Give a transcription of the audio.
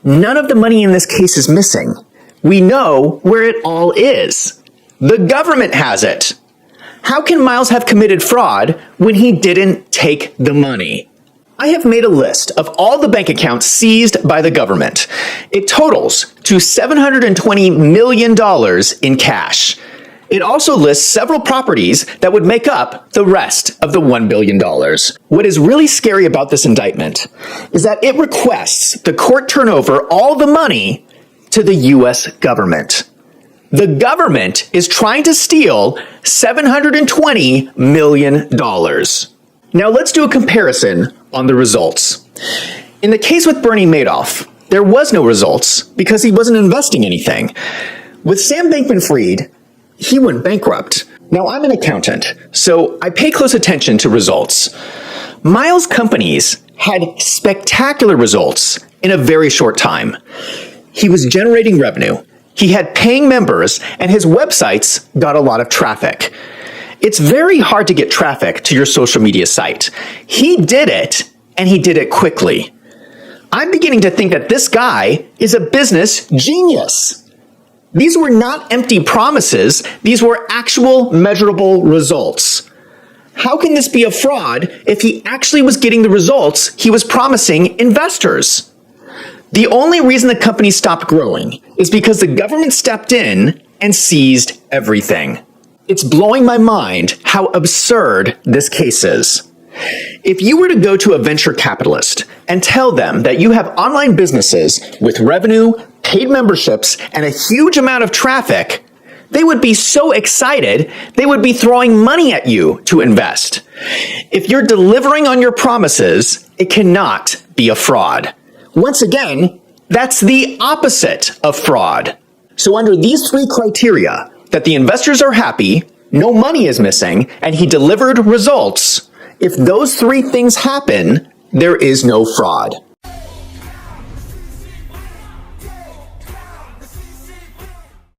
None of the money in this case is missing. We know where it all is. The government has it. How can Miles have committed fraud when he didn't take the money? I have made a list of all the bank accounts seized by the government. It totals to $720 million in cash. It also lists several properties that would make up the rest of the $1 billion. What is really scary about this indictment is that it requests the court turn over all the money to the U.S. government. The government is trying to steal $720 million. Now let's do a comparison on the results. In the case with Bernie Madoff, there was no results because he wasn't investing anything. With Sam Bankman-Fried, he went bankrupt. Now, I'm an accountant, so I pay close attention to results. Miles' companies had spectacular results in a very short time. He was generating revenue, he had paying members, and his websites got a lot of traffic. It's very hard to get traffic to your social media site. He did it, and he did it quickly. I'm beginning to think that this guy is a business genius. These were not empty promises. These were actual measurable results. How can this be a fraud if he actually was getting the results he was promising investors? The only reason the company stopped growing is because the government stepped in and seized everything. It's blowing my mind how absurd this case is. If you were to go to a venture capitalist and tell them that you have online businesses with revenue, paid memberships, and a huge amount of traffic, they would be so excited, they would be throwing money at you to invest. If you're delivering on your promises, it cannot be a fraud. Once again, that's the opposite of fraud. So under these three criteria, that the investors are happy, no money is missing, and he delivered results, if those three things happen, there is no fraud.